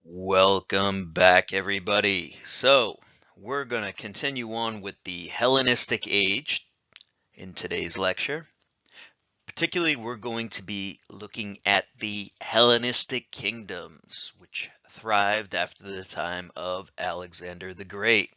Welcome back, everybody. So, we're going to continue on with the Hellenistic age in today's lecture. Particularly, we're going to be looking at the Hellenistic kingdoms, which thrived after the time of Alexander the Great.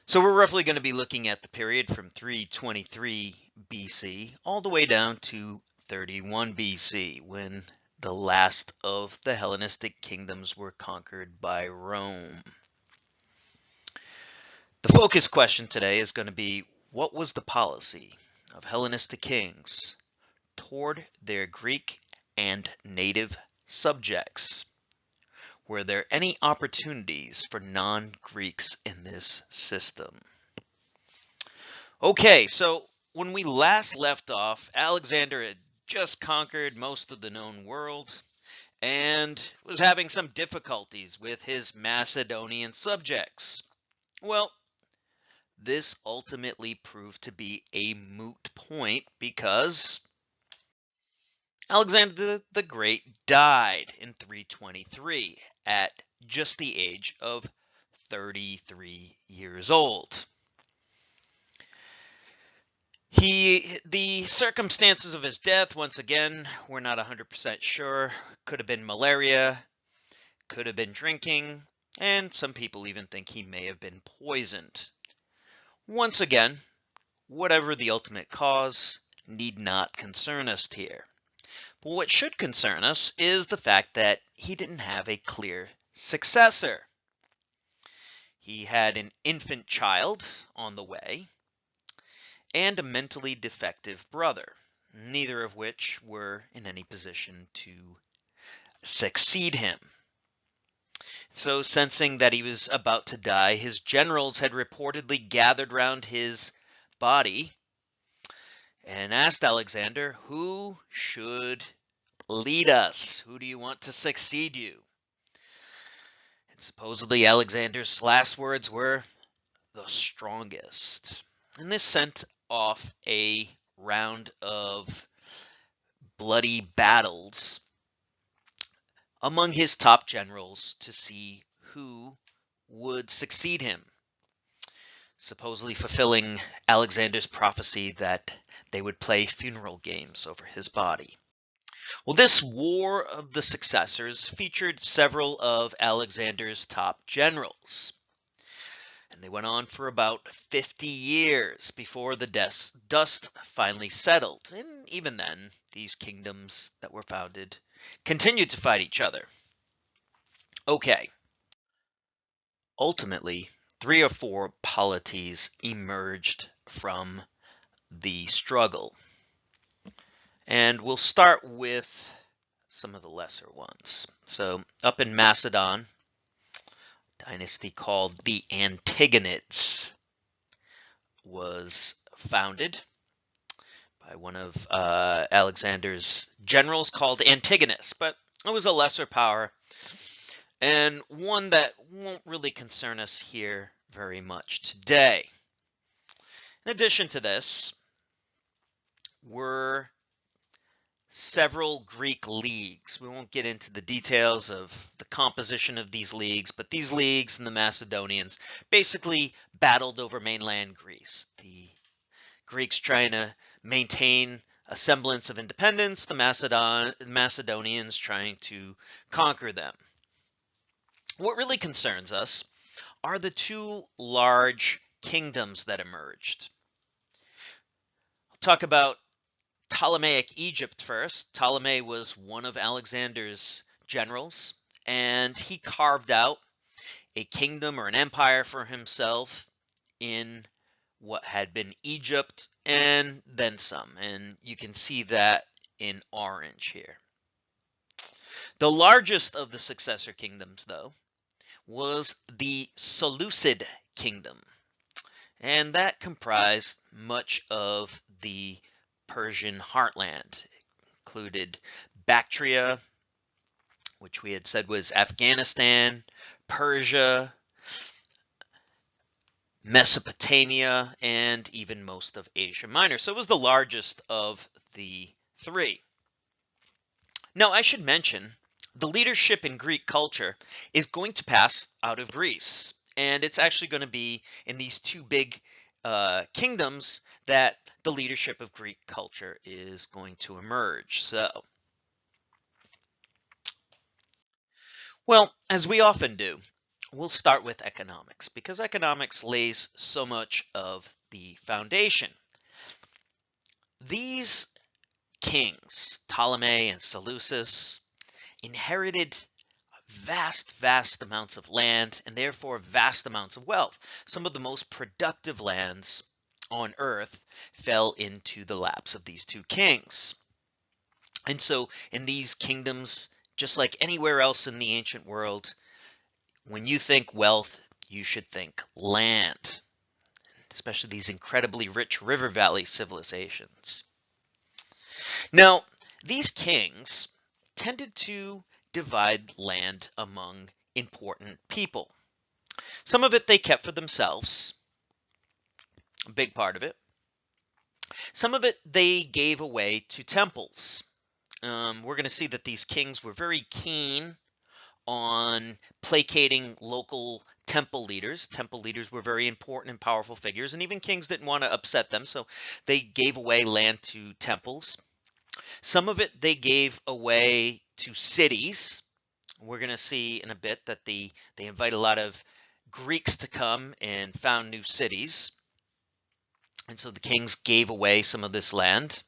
So, we're roughly going to be looking at the period from 323 BC all the way down to 31 BC, when the last of the Hellenistic kingdoms were conquered by Rome. The focus question today is going to be, what was the policy of Hellenistic kings toward their Greek and native subjects? Were there any opportunities for non-Greeks in this system? Okay, so when we last left off, Alexander had just conquered most of the known world and was having some difficulties with his Macedonian subjects. Well, this ultimately proved to be a moot point because Alexander the Great died in 323 at just the age of 33 years old. The circumstances of his death, once again, we're not 100% sure. Could have been malaria, could have been drinking, and some people even think he may have been poisoned. Once again, whatever the ultimate cause need not concern us here. But what should concern us is the fact that he didn't have a clear successor. He had an infant child on the way and a mentally defective brother, neither of which were in any position to succeed him. So, sensing that he was about to die, his generals had reportedly gathered round his body and asked Alexander, who should lead us? Who do you want to succeed you? And supposedly Alexander's last words were, the strongest. And this sent off a round of bloody battles among his top generals to see who would succeed him, supposedly fulfilling Alexander's prophecy that they would play funeral games over his body. Well, this War of the Successors featured several of Alexander's top generals, and they went on for about 50 years before the dust finally settled, and even then, these kingdoms that were founded continued to fight each other. Okay. Ultimately, 3 or 4 polities emerged from the struggle. And we'll start with some of the lesser ones. So, up in Macedon, a dynasty called the Antigonids was founded by one of Alexander's generals called Antigonus, but it was a lesser power and one that won't really concern us here very much today. In addition to this were several Greek leagues. We won't get into the details of the composition of these leagues, but these leagues and the Macedonians basically battled over mainland Greece. The Greeks trying to maintain a semblance of independence, the Macedonians trying to conquer them. What really concerns us are the 2 large kingdoms that emerged. I'll talk about Ptolemaic Egypt first. Ptolemy was one of Alexander's generals, and he carved out a kingdom or an empire for himself in what had been Egypt and then some, and you can see that in orange here. The largest of the successor kingdoms, though, was the Seleucid kingdom, and that comprised much of the Persian heartland. It included Bactria, which we had said was Afghanistan, Persia, Mesopotamia, and even most of Asia Minor. So it was the largest of the 3. Now, I should mention the leadership in Greek culture is going to pass out of Greece. And it's actually going to be in these two big kingdoms that the leadership of Greek culture is going to emerge. So, well, as we often do, we'll start with economics because economics lays so much of the foundation. These kings, Ptolemy and Seleucus, inherited vast amounts of land and therefore vast amounts of wealth. Some of the most productive lands on earth fell into the laps of these two kings. And so in these kingdoms, just like anywhere else in the ancient world, when you think wealth, you should think land, especially these incredibly rich river valley civilizations. Now, these kings tended to divide land among important people. Some of it they kept for themselves, a big part of it. Some of it they gave away to temples. We're going to see that these kings were very keen on placating local temple leaders. Temple leaders were very important and powerful figures, and even kings didn't want to upset them, so they gave away land to temples. Some of it they gave away to cities. We're going to see in a bit that they invite a lot of Greeks to come and found new cities. And so the kings gave away some of this land.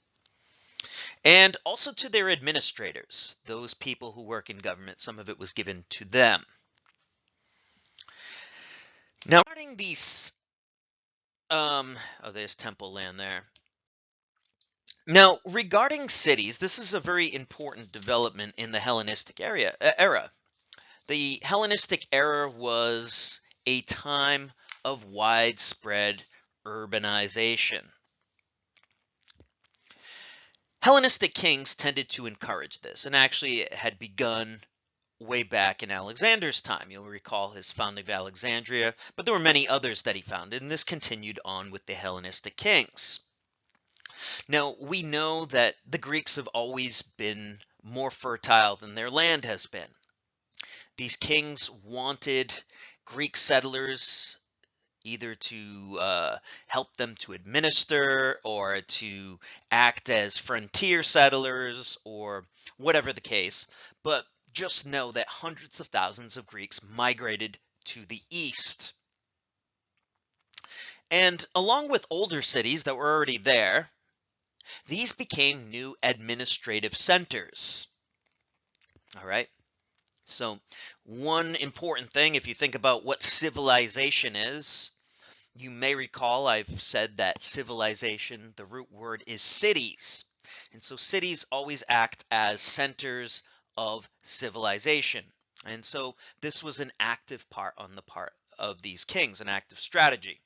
And also to their administrators, those people who work in government, some of it was given to them. Now, regarding these, there's temple land there. Now, regarding cities, this is a very important development in the Hellenistic era. The Hellenistic era was a time of widespread urbanization. Hellenistic kings tended to encourage this, and actually it had begun way back in Alexander's time. You'll recall his founding of Alexandria, but there were many others that he founded, and this continued on with the Hellenistic kings. Now, we know that the Greeks have always been more fertile than their land has been. These kings wanted Greek settlers either to help them to administer or to act as frontier settlers or whatever the case. But just know that hundreds of thousands of Greeks migrated to the east. And along with older cities that were already there, these became new administrative centers. All right. So one important thing, if you think about what civilization is, you may recall I've said that civilization, the root word is cities. And so cities always act as centers of civilization. And so this was an active part on the part of these kings, an active strategy.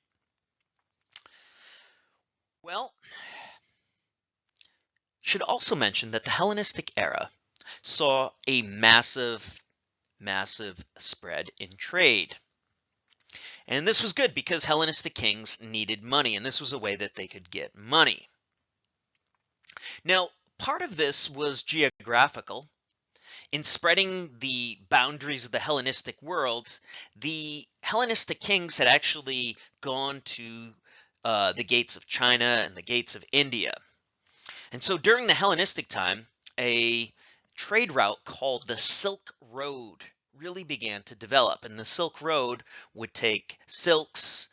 Well, should also mention that the Hellenistic era saw a massive spread in trade. And this was good because Hellenistic kings needed money, and this was a way that they could get money. Now, part of this was geographical. In spreading the boundaries of the Hellenistic world, the Hellenistic kings had actually gone to the gates of China and the gates of India. And so during the Hellenistic time, a trade route called the Silk Road really began to develop. And the Silk Road would take silks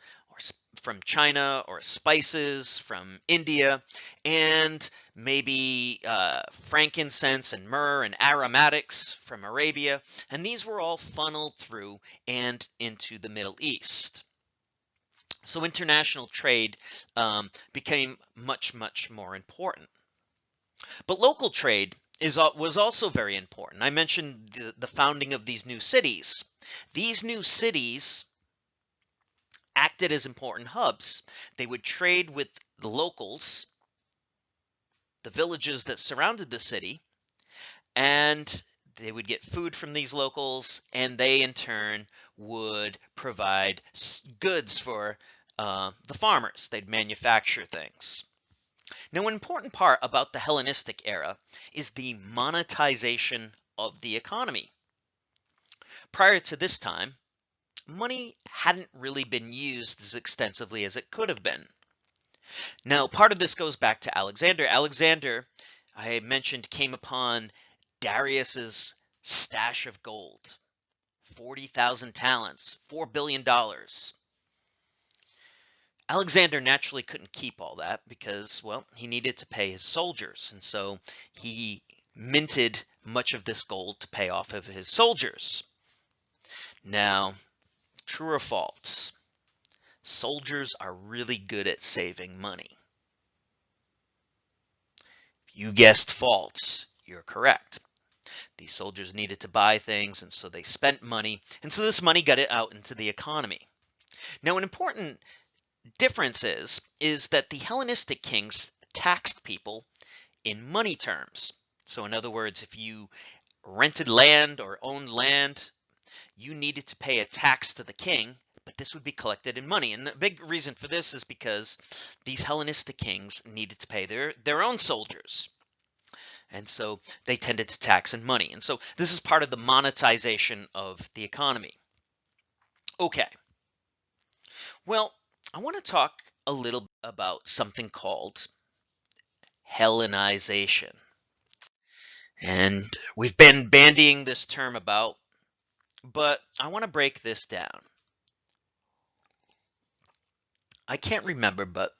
from China or spices from India and maybe frankincense and myrrh and aromatics from Arabia. And these were all funneled through and into the Middle East. So international trade became much more important. But local trade was also very important. I mentioned the founding of these new cities. These new cities acted as important hubs. They would trade with the locals, the villages that surrounded the city, and they would get food from these locals, and they in turn would provide goods for the farmers. They'd manufacture things. Now, an important part about the Hellenistic era is the monetization of the economy. Prior to this time, money hadn't really been used as extensively as it could have been. Now, part of this goes back to Alexander. Alexander, I mentioned, came upon Darius's stash of gold, 40,000 talents, $4 billion. Alexander naturally couldn't keep all that because, well, he needed to pay his soldiers. And so he minted much of this gold to pay off of his soldiers. Now, true or false? Soldiers are really good at saving money. If you guessed false, you're correct. These soldiers needed to buy things, and so they spent money, and so this money got it out into the economy. Now, an important difference is that the Hellenistic kings taxed people in money terms. So in other words, if you rented land or owned land, you needed to pay a tax to the king, but this would be collected in money. And the big reason for this is because these Hellenistic kings needed to pay their own soldiers. And so they tended to tax in money. And so this is part of the monetization of the economy. Okay. Well, I want to talk a little about something called Hellenization. And we've been bandying this term about, but I want to break this down. I can't remember, but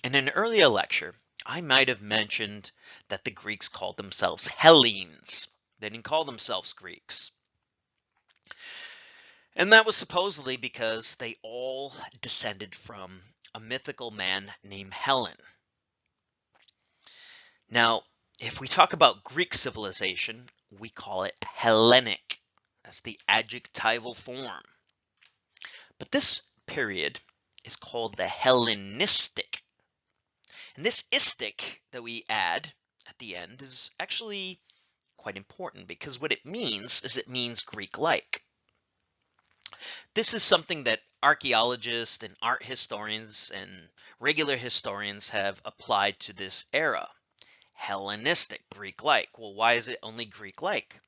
in an earlier lecture, I might have mentioned that the Greeks called themselves Hellenes. They didn't call themselves Greeks. And that was supposedly because they all descended from a mythical man named Hellen. Now, if we talk about Greek civilization, we call it Hellenic. That's the adjectival form. But this period is called the Hellenistic. And this istic that we add at the end is actually quite important because what it means is it means Greek-like. This is something that archaeologists and art historians and regular historians have applied to this era. Hellenistic, Greek-like. Well, why is it only Greek-like?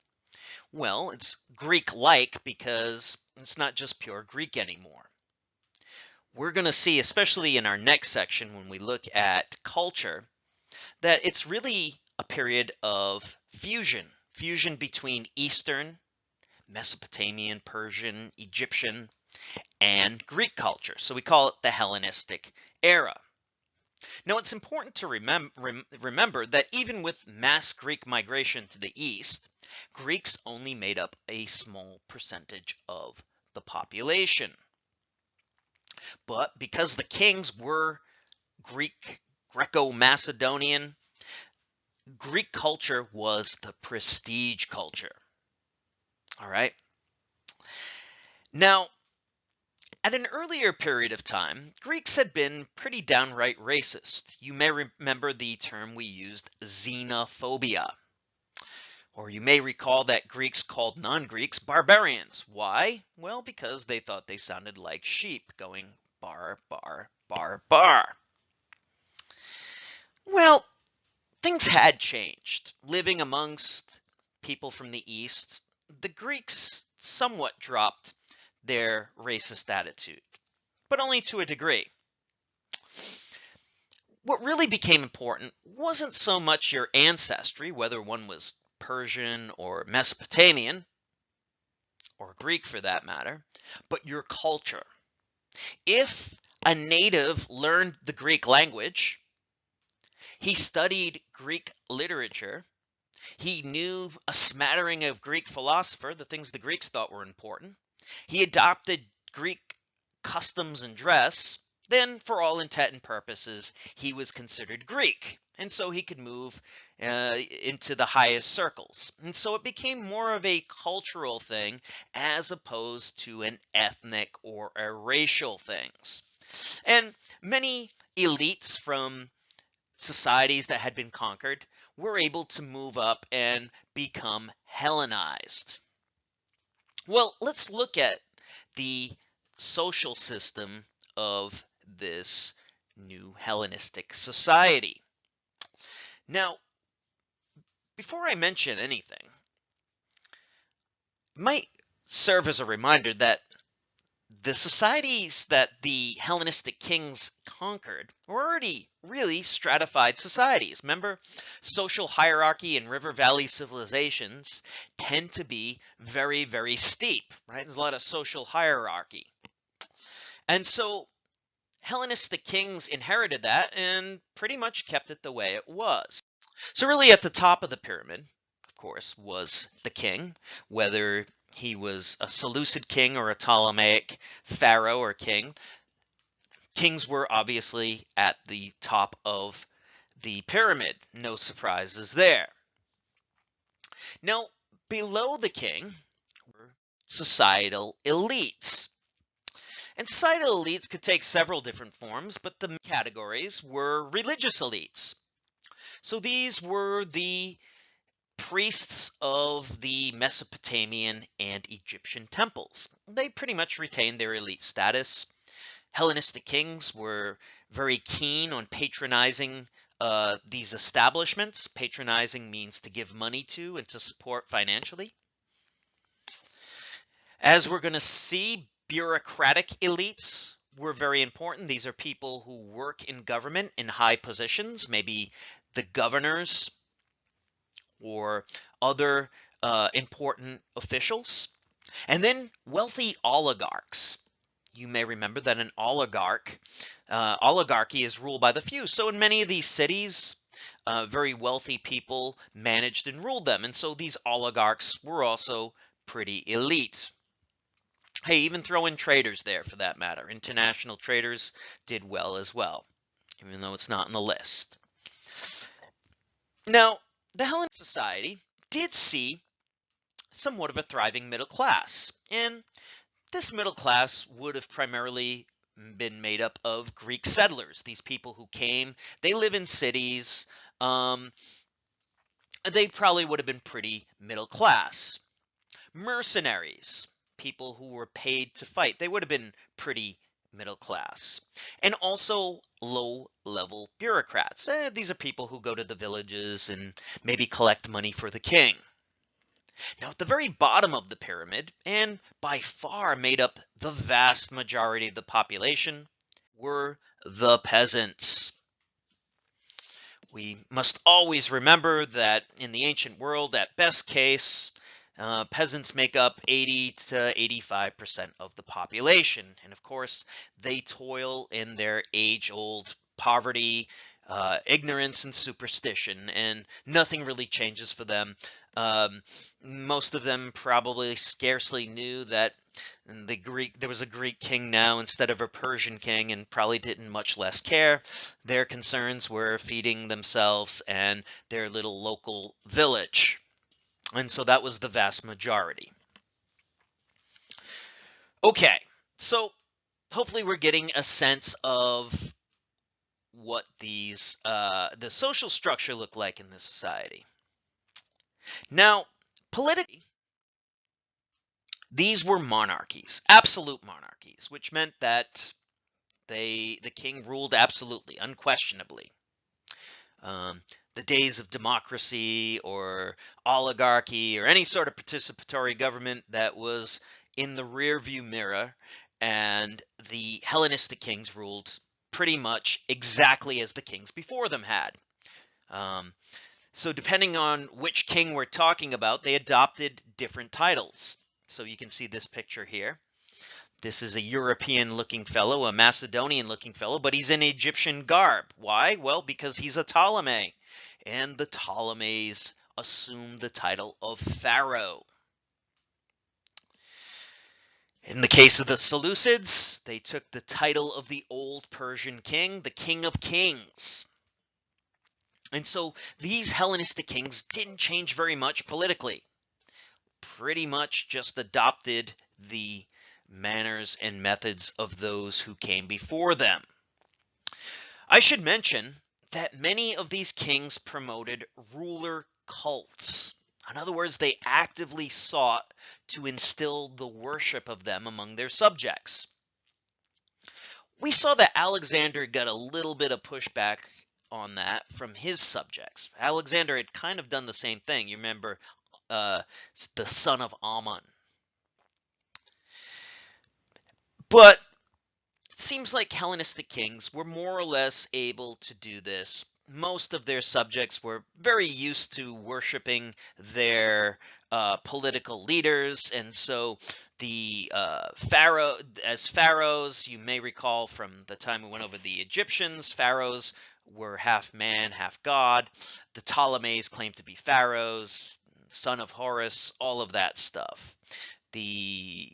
Well, it's Greek-like because it's not just pure Greek anymore. We're going to see, especially in our next section when we look at culture, that it's really a period of fusion between Eastern, Mesopotamian, Persian, Egyptian, and Greek culture. So we call it the Hellenistic era. Now, it's important to remember that even with mass Greek migration to the East, Greeks only made up a small percentage of the population. But because the kings were Greco-Macedonian, Greek culture was the prestige culture. All right. Now, at an earlier period of time, Greeks had been pretty downright racist. You may remember the term we used, xenophobia. Or you may recall that Greeks called non-Greeks barbarians. Why? Well, because they thought they sounded like sheep going bar, bar, bar, bar. Well, things had changed. Living amongst people from the East, the Greeks somewhat dropped their racist attitude, but only to a degree. What really became important wasn't so much your ancestry, whether one was Persian or Mesopotamian, or Greek for that matter, but your culture. If a native learned the Greek language, he studied Greek literature, he knew a smattering of Greek philosopher, the things the Greeks thought were important, he adopted Greek customs and dress, then for all intent and purposes, he was considered Greek. And so he could move into the highest circles. And so it became more of a cultural thing as opposed to an ethnic or a racial thing. And many elites from societies that had been conquered were able to move up and become Hellenized. Well, let's look at the social system of this new Hellenistic society. Now, before I mention anything, might serve as a reminder that the societies that the Hellenistic kings conquered were already really stratified societies. Remember, social hierarchy in river valley civilizations tend to be very, very steep, right? There's a lot of social hierarchy. And so Hellenistic kings inherited that and pretty much kept it the way it was. So really at the top of the pyramid, of course, was the king, whether he was a Seleucid king or a Ptolemaic pharaoh or king. Kings were obviously at the top of the pyramid. No surprises there. Now, below the king were societal elites. And societal elites could take several different forms, but the categories were religious elites. So these were the priests of the Mesopotamian and Egyptian temples. They pretty much retained their elite status. Hellenistic kings were very keen on patronizing these establishments. Patronizing means to give money to and to support financially. As we're going to see, bureaucratic elites were very important. These are people who work in government in high positions, maybe the governors or other important officials. And then wealthy oligarchs. You may remember that an oligarchy is ruled by the few. So in many of these cities, very wealthy people managed and ruled them. And so these oligarchs were also pretty elite. Hey, even throw in traders there for that matter. International traders did well as well, even though it's not on the list. Now, the Hellenic society did see somewhat of a thriving middle class, and this middle class would have primarily been made up of Greek settlers, these people who came, they live in cities, they probably would have been pretty middle class. Mercenaries, people who were paid to fight, they would have been pretty middle class. And also low-level bureaucrats. These are people who go to the villages and maybe collect money for the king. Now, at the very bottom of the pyramid, and by far made up the vast majority of the population, were the peasants. We must always remember that in the ancient world, at best case, peasants make up 80 to 85% of the population. And of course, they toil in their age-old poverty, ignorance, and superstition, and nothing really changes for them. Most of them probably scarcely knew that there was a Greek king now instead of a Persian king, and probably didn't much less care. Their concerns were feeding themselves and their little local village. And so that was the vast majority. Okay, so hopefully we're getting a sense of what the social structure looked like in this society. Now, politically, these were monarchies, absolute monarchies, which meant that the king ruled absolutely, unquestionably. The days of democracy or oligarchy or any sort of participatory government that was in the rearview mirror, and the Hellenistic kings ruled pretty much exactly as the kings before them had. So depending on which king we're talking about, they adopted different titles. So you can see this picture here. This is a European-looking fellow, a Macedonian-looking fellow, but he's in Egyptian garb. Why? Well, because he's a Ptolemy, and the Ptolemies assumed the title of pharaoh. In the case of the Seleucids, they took the title of the old Persian king, the King of Kings. And so these Hellenistic kings didn't change very much politically. Pretty much just adopted the manners and methods of those who came before them. I should mention that many of these kings promoted ruler cults. In other words, they actively sought to instill the worship of them among their subjects. We saw that Alexander got a little bit of pushback on that from his subjects. Alexander had kind of done the same thing. You remember the son of Ammon. But it seems like Hellenistic kings were more or less able to do this. Most of their subjects were very used to worshiping their political leaders, and so the pharaohs, you may recall from the time we went over the Egyptians, pharaohs were half man, half god. The Ptolemies claimed to be pharaohs, son of Horus, all of that stuff. The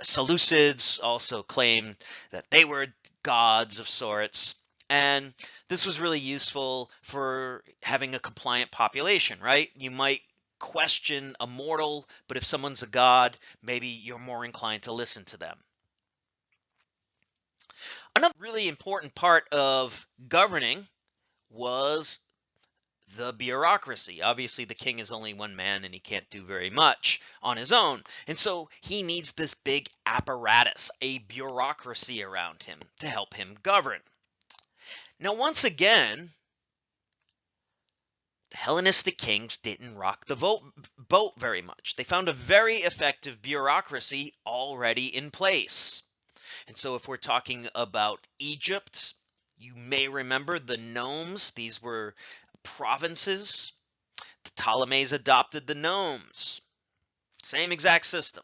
Seleucids also claimed that they were gods of sorts. And this was really useful for having a compliant population, right? You might question a mortal, but if someone's a god, maybe you're more inclined to listen to them. Another really important part of governing was the bureaucracy. Obviously, the king is only one man and he can't do very much on his own. And so he needs this big apparatus, a bureaucracy around him to help him govern. Now, once again, the Hellenistic kings didn't rock the boat very much. They found a very effective bureaucracy already in place. And so if we're talking about Egypt, you may remember the nomes. These were provinces. The Ptolemies adopted the nomes. Same exact system.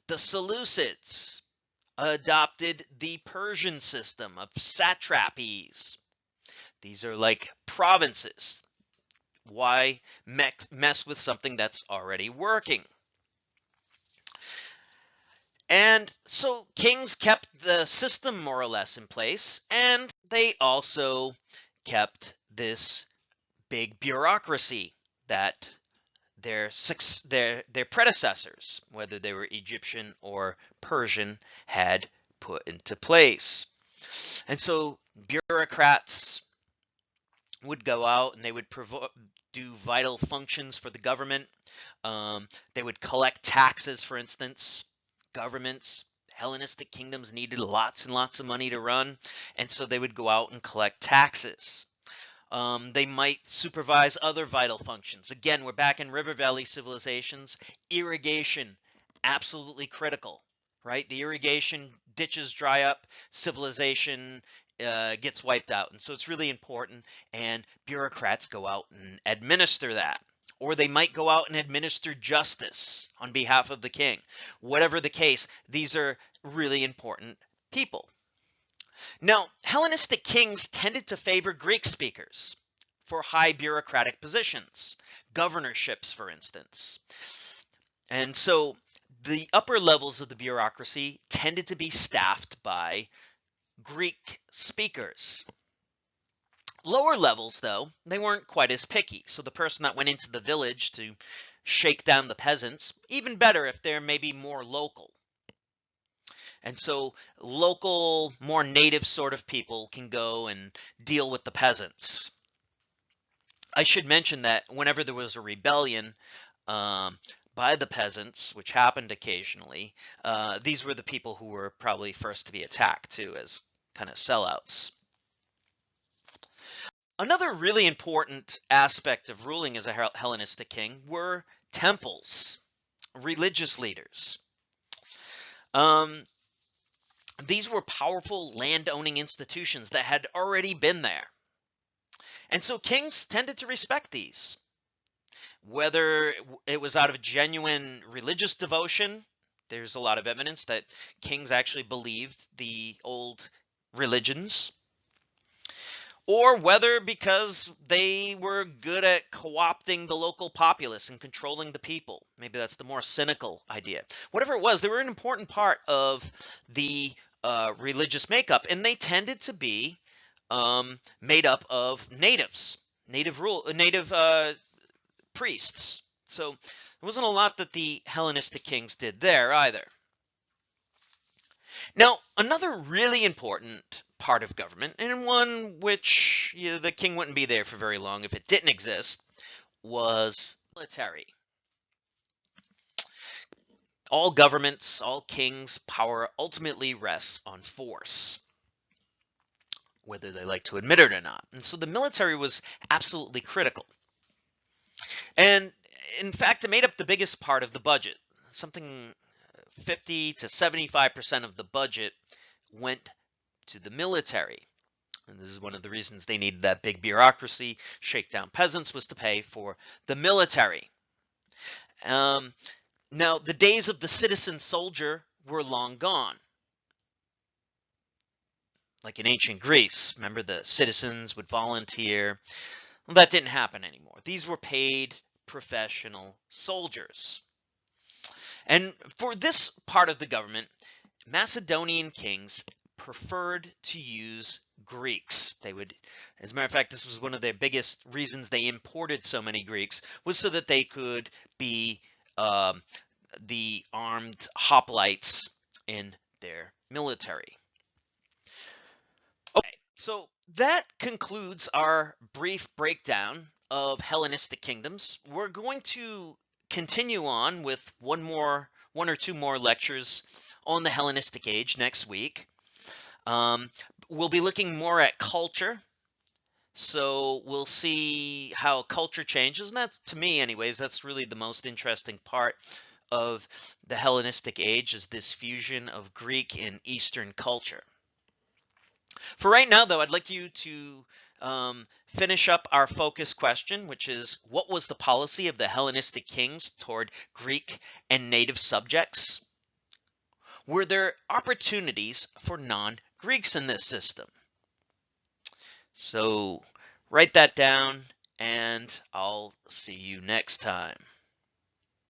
The Seleucids adopted the Persian system of satrapies. These are like provinces. Why mess with something that's already working? And so kings kept the system more or less in place, and they also kept this big bureaucracy that their predecessors, whether they were Egyptian or Persian, had put into place. And so bureaucrats would go out and they would do vital functions for the government. They would collect taxes, for instance. Governments, Hellenistic kingdoms needed lots and lots of money to run, and so they would go out and collect taxes. They might supervise other vital functions. Again, we're back in River Valley civilizations. Irrigation, absolutely critical, right? The irrigation ditches dry up, civilization gets wiped out. And so it's really important, and bureaucrats go out and administer that. Or they might go out and administer justice on behalf of the king. Whatever the case, these are really important people. Now, Hellenistic kings tended to favor Greek speakers for high bureaucratic positions, governorships, for instance. And so the upper levels of the bureaucracy tended to be staffed by Greek speakers. Lower levels, though, they weren't quite as picky. So the person that went into the village to shake down the peasants, even better if they're maybe more local. And so local, more native sort of people can go and deal with the peasants. I should mention that whenever there was a rebellion by the peasants, which happened occasionally, these were the people who were probably first to be attacked too, as kind of sellouts. Another really important aspect of ruling as a Hellenistic king were temples, religious leaders. These were powerful land-owning institutions that had already been there. And so kings tended to respect these. Whether it was out of genuine religious devotion, there's a lot of evidence that kings actually believed the old religions, or whether because they were good at co-opting the local populace and controlling the people. Maybe that's the more cynical idea. Whatever it was, they were an important part of the religious makeup, and they tended to be made up of native priests. So there wasn't a lot that the Hellenistic kings did there either. Now, another really important part of government, and one which the king wouldn't be there for very long if it didn't exist, was military. All governments, all kings' power ultimately rests on force, whether they like to admit it or not. And so the military was absolutely critical. And in fact, it made up the biggest part of the budget, something 50 to 75% of the budget went to the military. And this is one of the reasons they needed that big bureaucracy. Shake down peasants was to pay for the military. Now, the days of the citizen soldier were long gone. Like in ancient Greece, remember the citizens would volunteer. Well, that didn't happen anymore. These were paid professional soldiers. And for this part of the government, Macedonian kings preferred to use Greeks. They would, as a matter of fact, this was one of their biggest reasons they imported so many Greeks, was so that they could be the armed hoplites in their military. Okay, so that concludes our brief breakdown of Hellenistic kingdoms. We're going to continue on with one or two more lectures on the Hellenistic age next week. We'll be looking more at culture. So we'll see how culture changes. And that's, to me anyways, that's really the most interesting part of the Hellenistic age, is this fusion of Greek and Eastern culture. For right now, though, I'd like you to finish up our focus question, which is, what was the policy of the Hellenistic kings toward Greek and native subjects? Were there opportunities for non-Greeks in this system? So write that down, and I'll see you next time.